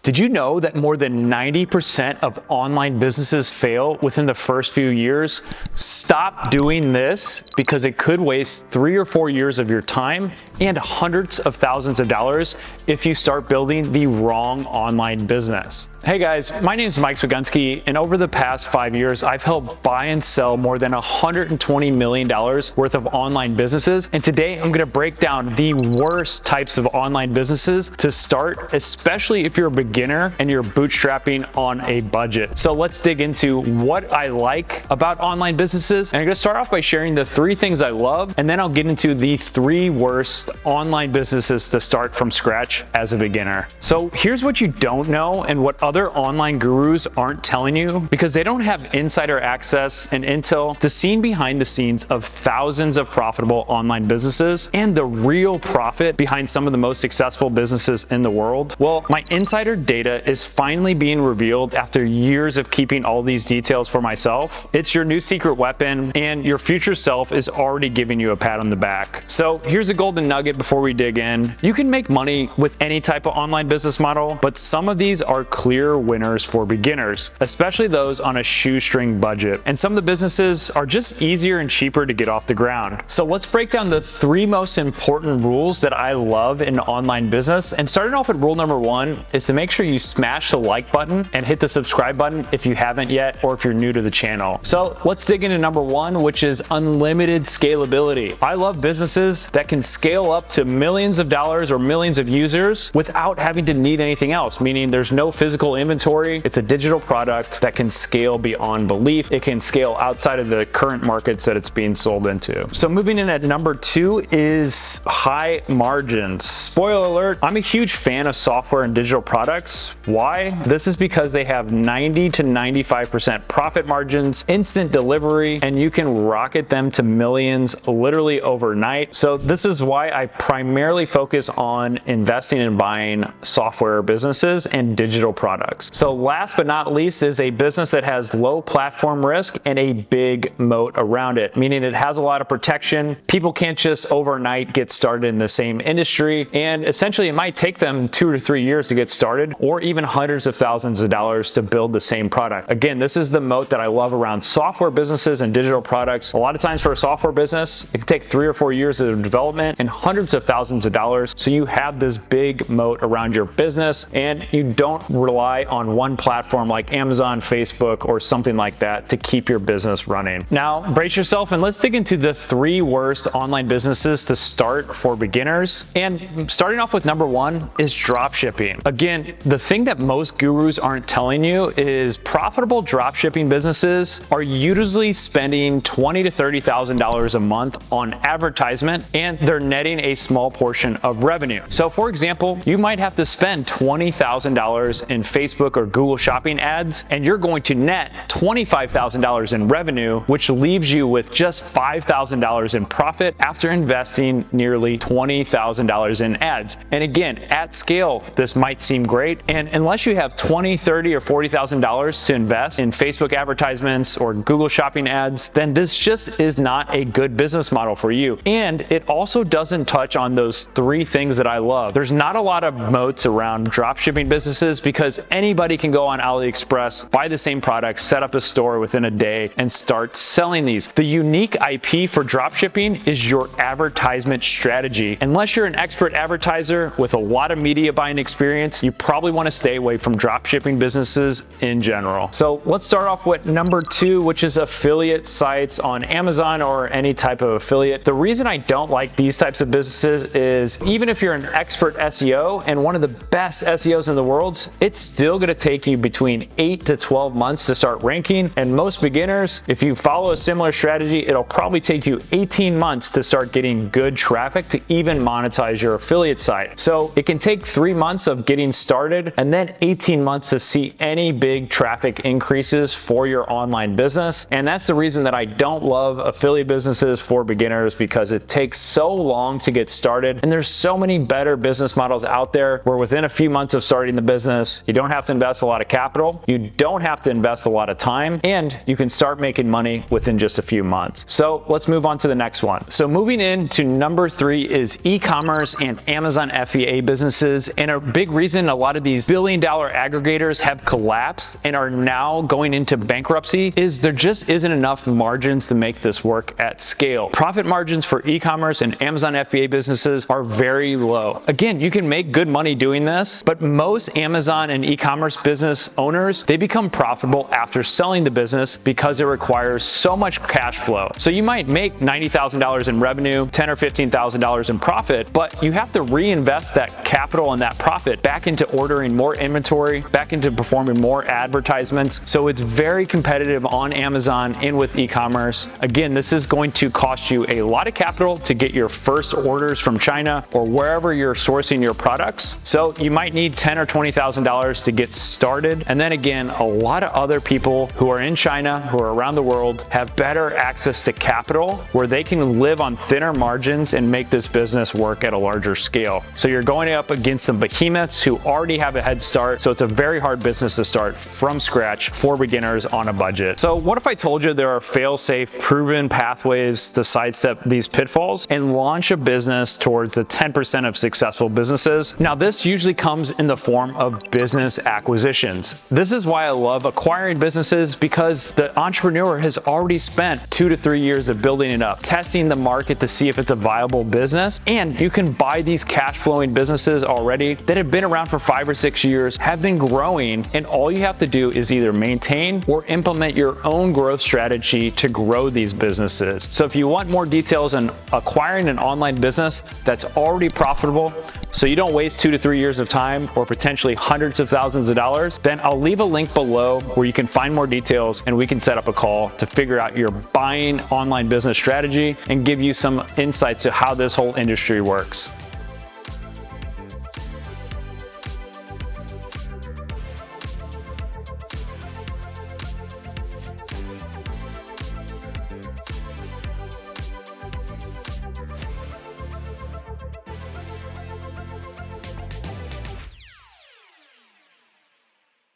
Did you know that more than 90% of online businesses fail within the first few years? Stop doing this because it could waste 3 or 4 years of your time and hundreds of thousands of dollars if you start building the wrong online business. Hey guys, my name is Mike Swagunski, and over the past 5 years, I've helped buy and sell more than $120 million worth of online businesses. And today I'm gonna break down the worst types of online businesses to start, especially if you're a beginner and you're bootstrapping on a budget. So let's dig into what I like about online businesses. And I'm gonna start off by sharing the 3 things I love, and then I'll get into the 3 worst online businesses to start from scratch as a beginner. So here's what you don't know and what other online gurus aren't telling you, because they don't have insider access and intel to see behind the scenes of thousands of profitable online businesses and the real profit behind some of the most successful businesses in the world. Well, my insider data is finally being revealed after years of keeping all these details for myself. It's your new secret weapon, and your future self is already giving you a pat on the back. So here's a golden nugget before we dig in. You can make money with any type of online business model, but some of these are clear winners for beginners, especially those on a shoestring budget. And some of the businesses are just easier and cheaper to get off the ground. So let's break down the 3 most important rules that I love in online business. And starting off with rule number 1 is to make sure you smash the like button and hit the subscribe button if you haven't yet, or if you're new to the channel. So let's dig into number 1, which is unlimited scalability. I love businesses that can scale up to millions of dollars or millions of users without having to need anything else, meaning there's no physical inventory. It's a digital product that can scale beyond belief. It can scale outside of the current markets that it's being sold into. So moving in at number 2 is high margins. Spoiler alert, I'm a huge fan of software and digital products. Why? This is because they have 90 to 95% profit margins, instant delivery, and you can rocket them to millions literally overnight. So this is why I primarily focus on investing and buying software businesses and digital products. So last but not least is a business that has low platform risk and a big moat around it, meaning it has a lot of protection. People can't just overnight get started in the same industry, and essentially it might take them 2 to 3 years to get started, or even hundreds of thousands of dollars to build the same product. Again, this is the moat that I love around software businesses and digital products. A lot of times for a software business, it can take 3 or 4 years of development and hundreds of thousands of dollars. So you have this big moat around your business, and you don't rely on one platform like Amazon, Facebook, or something like that to keep your business running. Now, brace yourself and let's dig into the 3 worst online businesses to start for beginners. And starting off with number 1 is drop shipping. Again, the thing that most gurus aren't telling you is profitable drop shipping businesses are usually spending $20,000 to $30,000 a month on advertisement, and they're netting a small portion of revenue. So for example, you might have to spend $20,000 in Facebook or Google shopping ads, and you're going to net $25,000 in revenue, which leaves you with just $5,000 in profit after investing nearly $20,000 in ads. And again, at scale, this might seem great. And unless you have $20,000, $30,000, or $40,000 to invest in Facebook advertisements or Google shopping ads, then this just is not a good business model for you. And it also doesn't touch on those 3 things that I love. There's not a lot of moats around drop shipping businesses because anybody can go on AliExpress, buy the same product, set up a store within a day, and start selling these. The unique IP for drop shipping is your advertisement strategy. Unless you're an expert advertiser with a lot of media buying experience, you probably want to stay away from drop shipping businesses in general. So let's start off with number 2, which is affiliate sites on Amazon or any type of affiliate. The reason I don't like these types of businesses is even if you're an expert SEO and one of the best SEOs in the world, it's still going to take you between 8 to 12 months to start ranking. And most beginners, if you follow a similar strategy, it'll probably take you 18 months to start getting good traffic to even monetize your affiliate site. So it can take 3 months of getting started and then 18 months to see any big traffic increases for your online business. And that's the reason that I don't love affiliate businesses for beginners, because it takes so long long to get started. And there's so many better business models out there where within a few months of starting the business, you don't have to invest a lot of capital, you don't have to invest a lot of time, and you can start making money within just a few months. So let's move on to the next one. So moving into number 3 is e-commerce and Amazon FBA businesses. And a big reason a lot of these billion-dollar aggregators have collapsed and are now going into bankruptcy is there just isn't enough margins to make this work at scale. Profit margins for e-commerce and Amazon FBA businesses are very low. Again, you can make good money doing this, but most Amazon and e-commerce business owners, they become profitable after selling the business because it requires so much cash flow. So you might make $90,000 in revenue, $10,000 or $15,000 in profit, but you have to reinvest that capital and that profit back into ordering more inventory, back into performing more advertisements. So it's very competitive on Amazon and with e-commerce. Again, this is going to cost you a lot of capital to get your first orders from China or wherever you're sourcing your products. So you might need $10,000 or $20,000 to get started. And then again, a lot of other people who are in China, who are around the world, have better access to capital where they can live on thinner margins and make this business work at a larger scale. So you're going up against some behemoths who already have a head start. So it's a very hard business to start from scratch for beginners on a budget. So what if I told you there are fail-safe, proven pathways to sidestep these pitfalls and launch a business towards the 10% of successful businesses? Now, this usually comes in the form of business acquisitions. This is why I love acquiring businesses, because the entrepreneur has already spent 2 to 3 years of building it up, testing the market to see if it's a viable business. And you can buy these cash flowing businesses already that have been around for 5 or 6 years, have been growing, and all you have to do is either maintain or implement your own growth strategy to grow these businesses. So if you want more details on acquiring an online business that's already profitable, so you don't waste 2 to 3 years of time or potentially hundreds of thousands of dollars, then I'll leave a link below where you can find more details and we can set up a call to figure out your buying online business strategy and give you some insights to how this whole industry works.